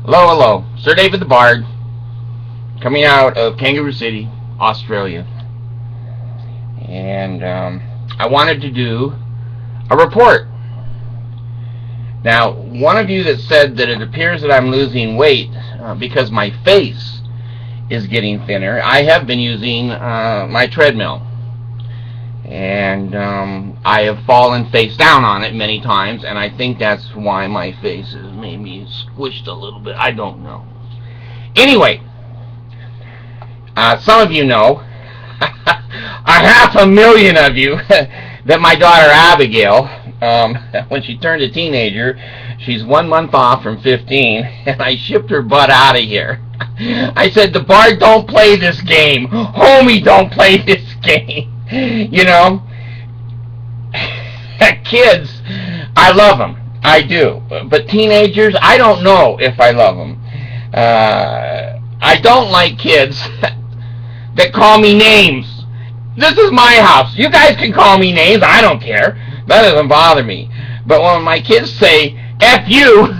Hello, hello. Sir David the Bard, coming out of Kangaroo City, Australia. And I wanted to do a report. Now, one of you that said that it appears that I'm losing weight because my face is getting thinner, I have been using my treadmill. And I have fallen face down on it many times, and I think that's why my face is maybe squished a little bit. I don't know. Anyway, some of you know, a 500,000 of you, that my daughter Abigail, when she turned a teenager, she's 1 month off from 15, and I shipped her butt out of here. I said, the Bard, don't play this game. Homie, don't play this game. You know, kids, I love them. I do. But teenagers, I don't know if I love them. I don't like kids that call me names. This is my house. You guys can call me names. I don't care. That doesn't bother me. But when my kids say, F you,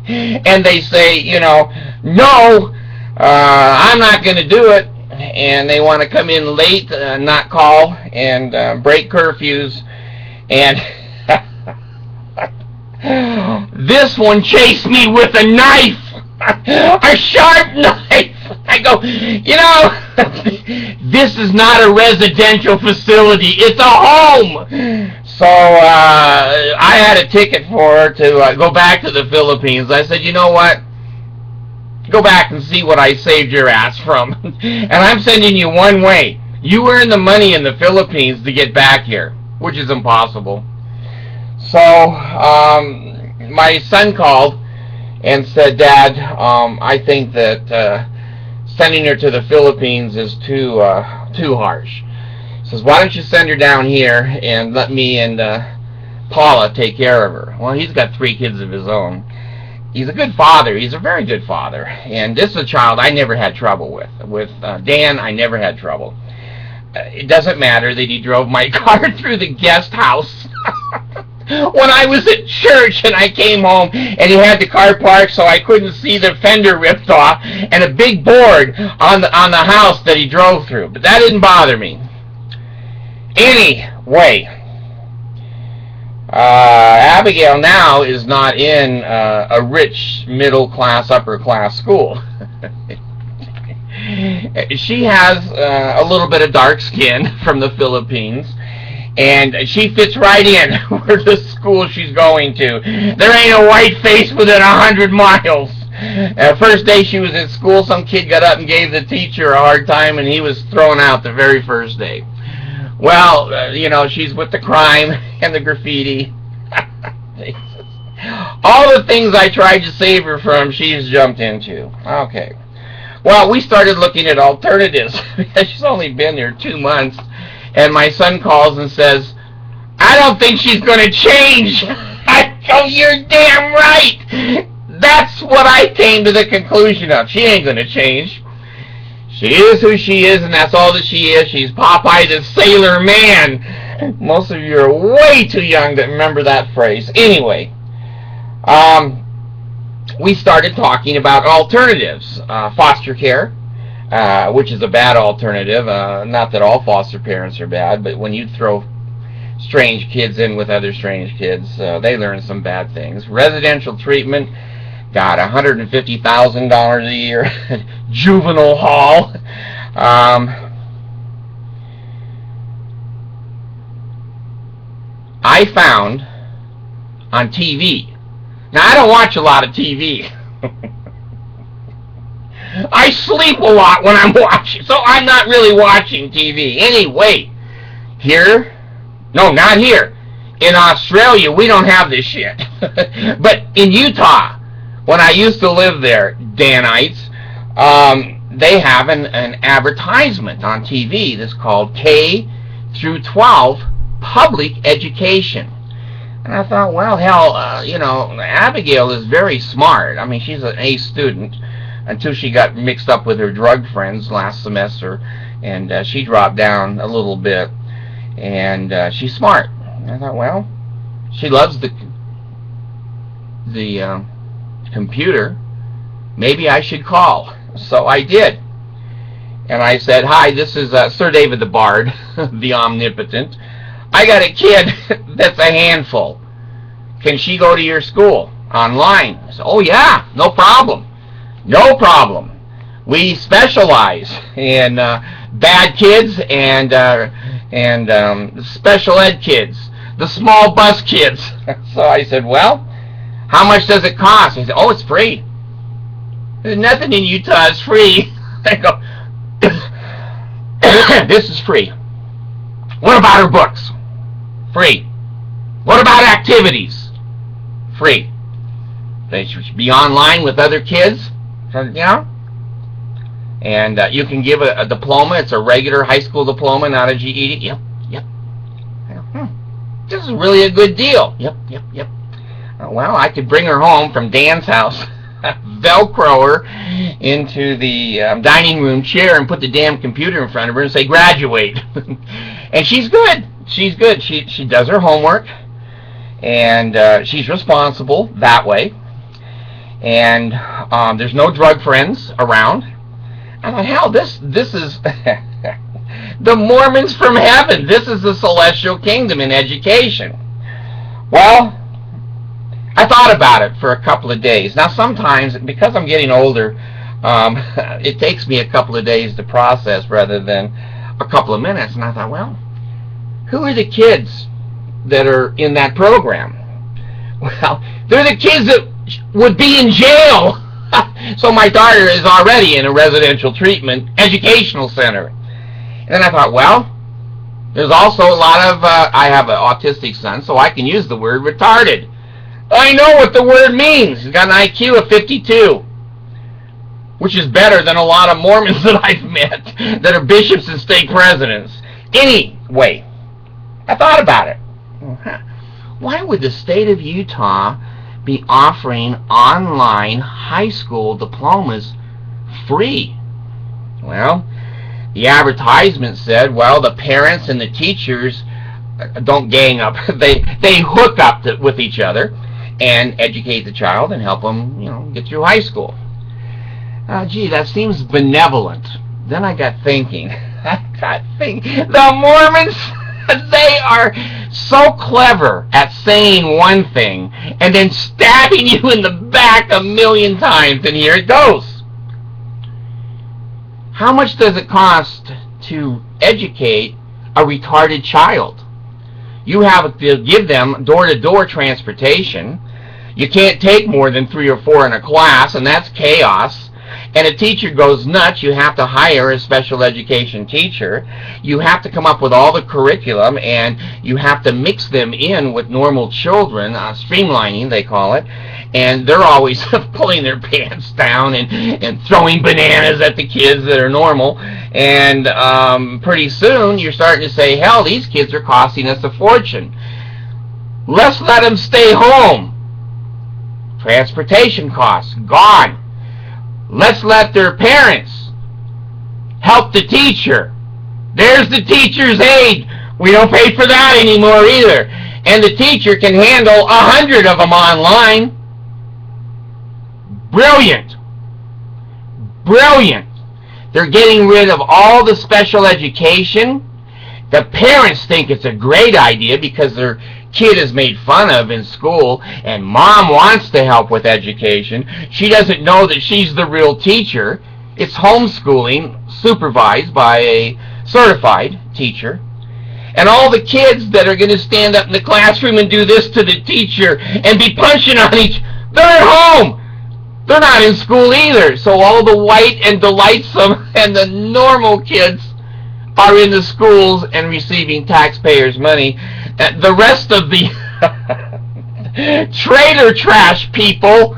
and they say, no, I'm not going to do it, and they want to come in late, not call, and break curfews, and this one chased me with a knife, a sharp knife. I go, this is not a residential facility, it's a home. So I had a ticket for her to go back to the Philippines. I said, you know what? Go back and see what I saved your ass from. And I'm sending you one way. You earn the money in the Philippines to get back here, which is impossible. So my son called and said, Dad, I think that sending her to the Philippines is too harsh. He says, why don't you send her down here and let me and Paula take care of her? Well, he's got 3 kids of his own. He's a good father. He's a very good father. And this is a child I never had trouble with. With Dan, I never had trouble. It doesn't matter that he drove my car through the guest house when I was at church and I came home and he had the car parked so I couldn't see the fender ripped off and a big board on the house that he drove through. But that didn't bother me. Anyway, Abigail now is not in a rich middle-class, upper-class school. She has a little bit of dark skin from the Philippines, and she fits right in with the school she's going to. There ain't a white face within 100 miles. First day she was at school, some kid got up and gave the teacher a hard time, and he was thrown out the very first day. Well, she's with the crime and the graffiti. All the things I tried to save her from, she's jumped into. Okay. Well, we started looking at alternatives because she's only been there 2 months. And my son calls and says, I don't think she's going to change. I go, you're damn right. That's what I came to the conclusion of. She ain't going to change. She is who she is, and that's all that she is. She's Popeye the Sailor Man. Most of you are way too young to remember that phrase. Anyway, we started talking about alternatives. Foster care, which is a bad alternative. Not that all foster parents are bad, but when you throw strange kids in with other strange kids, they learn some bad things. Residential treatment, got $150,000 a year. Juvenile hall. I found on TV. Now, I don't watch a lot of TV. I sleep a lot when I'm watching, so I'm not really watching TV. Anyway, not here. In Australia, we don't have this shit. But in Utah, when I used to live there, Danites, they have an advertisement on TV that's called K through 12 Public Education. And I thought, well, hell, Abigail is very smart. I mean, she's an A student until she got mixed up with her drug friends last semester, and she dropped down a little bit, and she's smart. And I thought, well, she loves the computer. maybe I should call. So I did. And I said, hi, this is Sir David the Bard, the Omnipotent. I got a kid that's a handful. Can she go to your school online? I said, oh, yeah, no problem. No problem. We specialize in bad kids and special ed kids, the small bus kids. So I said, well, how much does it cost? He said, oh, it's free. There's nothing in Utah is free. I go, this is free. What about her books? Free. What about activities? Free. They should be online with other kids, you know? And you can give a diploma. It's a regular high school diploma, not a GED. Yep, yep. This is really a good deal. Yep, yep, yep. Well, I could bring her home from Dan's house, Velcro her into the dining room chair and put the damn computer in front of her and say, graduate. And she's good. She's good. She does her homework, and she's responsible that way. And there's no drug friends around. I thought, hell, this is the Mormons from heaven. This is the celestial kingdom in education. Well, I thought about it for a couple of days. Now, sometimes, because I'm getting older, it takes me a couple of days to process rather than a couple of minutes. And I thought, well, who are the kids that are in that program? Well, they're the kids that would be in jail. So my daughter is already in a residential treatment educational center. And then I thought, well, there's also a lot of, I have an autistic son, so I can use the word retarded. I know what the word means. He's got an IQ of 52, which is better than a lot of Mormons that I've met that are bishops and stake presidents. Anyway, I thought about it. Why would the state of Utah be offering online high school diplomas free? Well, the advertisement said, well, the parents and the teachers don't gang up. They hook up with each other and educate the child and help them, get through high school. Gee, that seems benevolent. Then I got thinking. The Mormons, they are so clever at saying one thing and then stabbing you in the back a million times, and here it goes. How much does it cost to educate a retarded child? You have to give them door-to-door transportation. You can't take more than 3 or 4 in a class, and that's chaos. And a teacher goes nuts. You have to hire a special education teacher. You have to come up with all the curriculum, and you have to mix them in with normal children, streamlining they call it, and they're always pulling their pants down and throwing bananas at the kids that are normal. And pretty soon you're starting to say, hell, these kids are costing us a fortune. Let's let them stay home. Transportation costs, gone. Let's let their parents help the teacher. There's the teacher's aide. We don't pay for that anymore either. And the teacher can handle 100 of them online. Brilliant. Brilliant. They're getting rid of all the special education. The parents think it's a great idea because their kid is made fun of in school, and mom wants to help with education. She doesn't know that she's the real teacher. It's homeschooling supervised by a certified teacher. And all the kids that are going to stand up in the classroom and do this to the teacher and be punching on they're at home. They're not in school either. So all the white and delightsome and the normal kids are in the schools and receiving taxpayers' money. The rest of the trailer trash people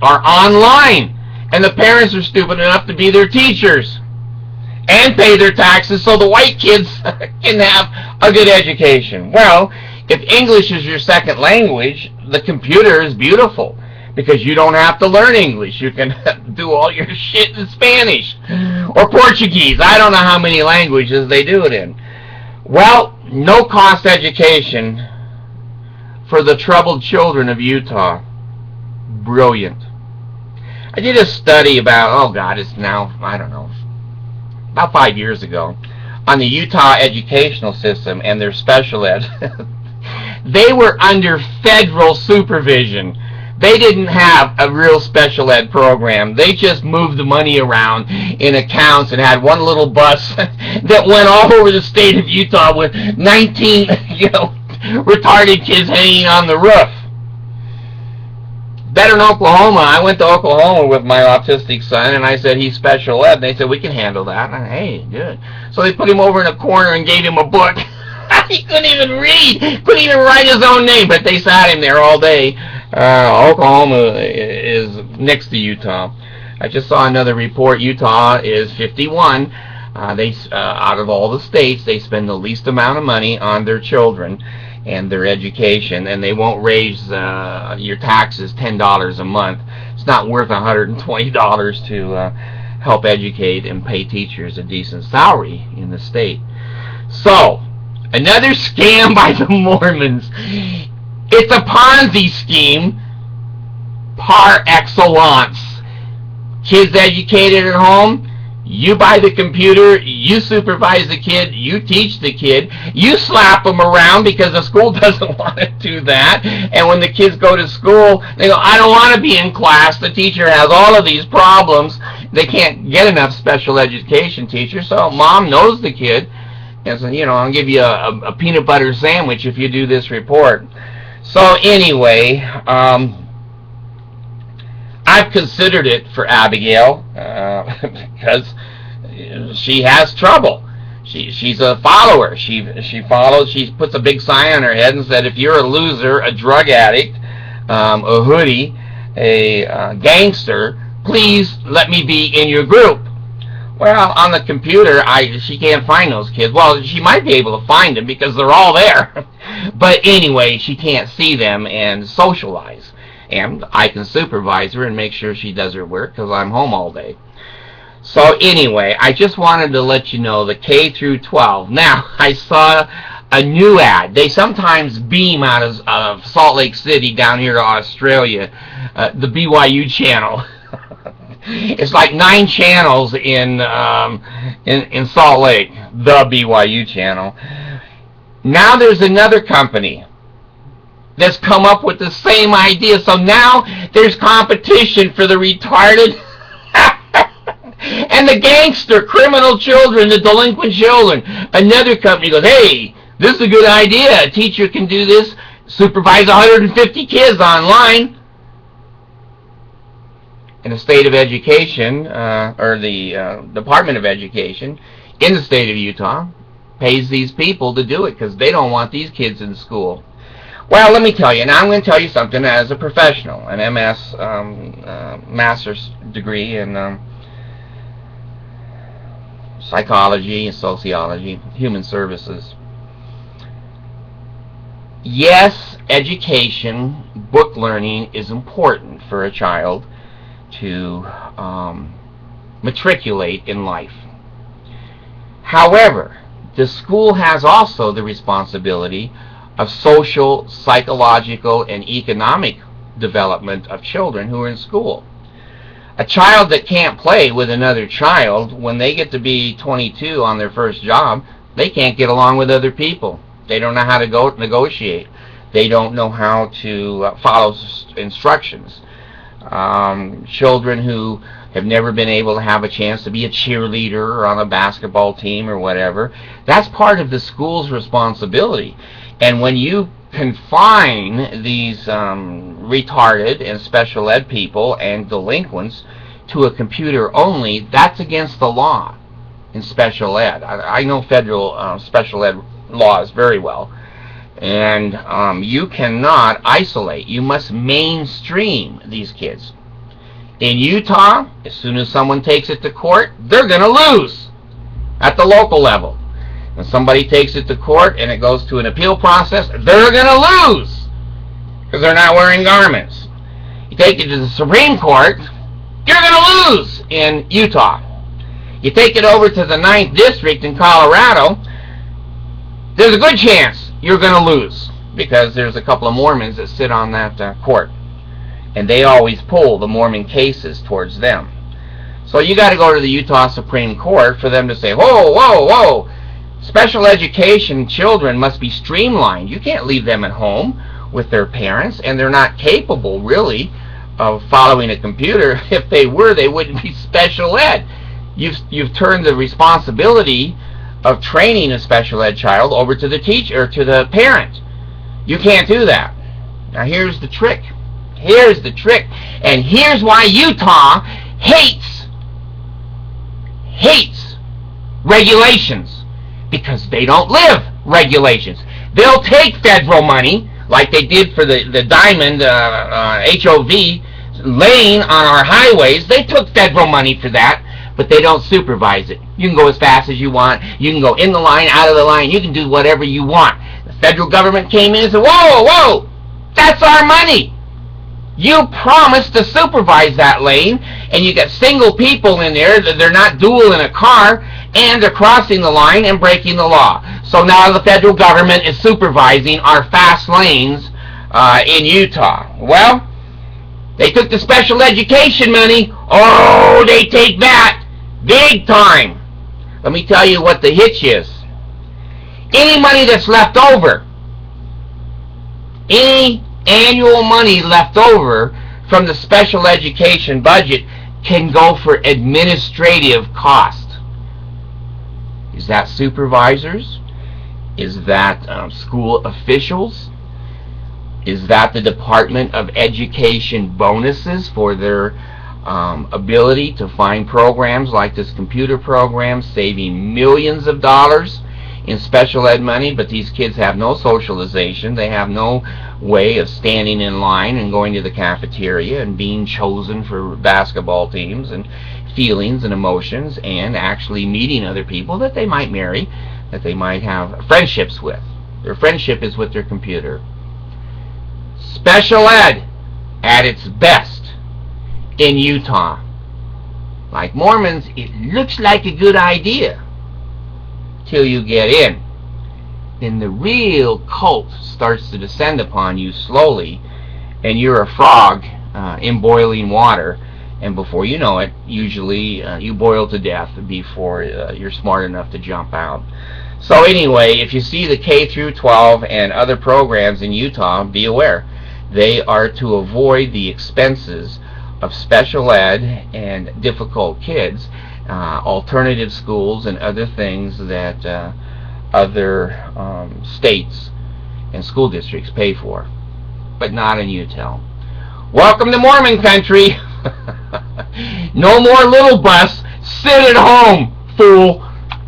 are online. And the parents are stupid enough to be their teachers and pay their taxes so the white kids can have a good education. Well, if English is your second language, the computer is beautiful because you don't have to learn English. You can do all your shit in Spanish or Portuguese. I don't know how many languages they do it in. Well, no-cost education for the troubled children of Utah. Brilliant. I did a study about, oh God, it's now, I don't know, about 5 years ago, on the Utah educational system and their special ed. They were under federal supervision. They didn't have a real special ed program. They just moved the money around in accounts and had one little bus that went all over the state of Utah with 19, retarded kids hanging on the roof. Better in Oklahoma. I went to Oklahoma with my autistic son, and I said, he's special ed. And they said, we can handle that. And I said, hey, good. So they put him over in a corner and gave him a book. He couldn't even read. Couldn't even write his own name, but they sat him there all day. Oklahoma is next to Utah. I just saw another report. Utah is 51. Out of all the states, they spend the least amount of money on their children and their education, and they won't raise your taxes $10 a month. It's not worth $120 to help educate and pay teachers a decent salary in the state. So, another scam by the Mormons. It's a Ponzi scheme par excellence. Kids educated at home, you buy the computer, you supervise the kid, you teach the kid, you slap them around because the school doesn't want to do that. And when the kids go to school, they go, I don't want to be in class. The teacher has all of these problems. They can't get enough special education teachers, so mom knows the kid. And so, I'll give you a peanut butter sandwich if you do this report. So anyway, I've considered it for Abigail because she has trouble. She's a follower. She follows. She puts a big sign on her head and said, if you're a loser, a drug addict, a hoodie, a gangster, please let me be in your group. Well, on the computer, she can't find those kids. Well, she might be able to find them because they're all there. But anyway, she can't see them and socialize. And I can supervise her and make sure she does her work because I'm home all day. So anyway, I just wanted to let you know the K through 12. Now, I saw a new ad. They sometimes beam out of Salt Lake City down here to Australia, the BYU channel. It's like 9 channels in Salt Lake, the BYU channel. Now there's another company that's come up with the same idea. So now there's competition for the retarded and the gangster, criminal children, the delinquent children. Another company goes, hey, this is a good idea. A teacher can do this, supervise 150 kids online. And the state of education, or the Department of Education in the state of Utah, pays these people to do it because they don't want these kids in school. Well, let me tell you. Now I'm going to tell you something as a professional, an MS, master's degree in psychology and sociology, human services. Yes, education, book learning is important for a child to matriculate in life. However, the school has also the responsibility of social, psychological, and economic development of children who are in school. A child that can't play with another child, when they get to be 22 on their first job, they can't get along with other people. They don't know how to go negotiate. They don't know how to follow instructions. Children who have never been able to have a chance to be a cheerleader or on a basketball team or whatever, that's part of the school's responsibility. And when you confine these retarded and special ed people and delinquents to a computer only, that's against the law in special ed. I know federal special ed laws very well. And you cannot isolate. You must mainstream these kids. In Utah, as soon as someone takes it to court, they're going to lose at the local level. When somebody takes it to court and it goes to an appeal process, they're going to lose because they're not wearing garments. You take it to the Supreme Court, you're going to lose in Utah. You take it over to the 9th District in Colorado, there's a good chance you're going to lose because there's a couple of Mormons that sit on that court. and they always pull the Mormon cases towards them. So you got to go to the Utah Supreme Court for them to say, whoa, whoa, whoa, special education children must be streamlined. You can't leave them at home with their parents, and they're not capable, really, of following a computer. If they were, they wouldn't be special ed. You've turned the responsibility of training a special ed child over to the teacher, or to the parent. You can't do that. Now here's the trick. Here's the trick. And here's why Utah hates regulations. Because they don't live regulations. They'll take federal money, like they did for the Diamond HOV lane on our highways. They took federal money for that, but they don't supervise it. You can go as fast as you want. You can go in the line, out of the line. You can do whatever you want. The federal government came in and said, whoa, whoa, that's our money. You promised to supervise that lane, and you got single people in there that they're not dual in a car, and they're crossing the line and breaking the law. So now the federal government is supervising our fast lanes in Utah. Well, they took the special education money. Oh, they take that big time. Let me tell you what the hitch is. Any money that's left over, any annual money left over from the special education budget can go for administrative cost. Is that supervisors? Is that school officials? Is that the Department of Education bonuses for their ability to find programs like this computer program, saving millions of dollars in special ed money, but these kids have no socialization. They have no way of standing in line and going to the cafeteria and being chosen for basketball teams, and feelings and emotions, and actually meeting other people that they might marry, that they might have friendships with. Their friendship is with their computer. Special ed at its best in Utah. Like Mormons, it looks like a good idea till you get in. Then the real cult starts to descend upon you slowly, and you're a frog in boiling water, and before you know it, usually you boil to death before you're smart enough to jump out. So anyway, if you see the K through 12 and other programs in Utah, be aware. They are to avoid the expenses of special ed and difficult kids, alternative schools, and other things that other states and school districts pay for, but not in Utah. Welcome to Mormon country. No more little bus. Sit at home, fool.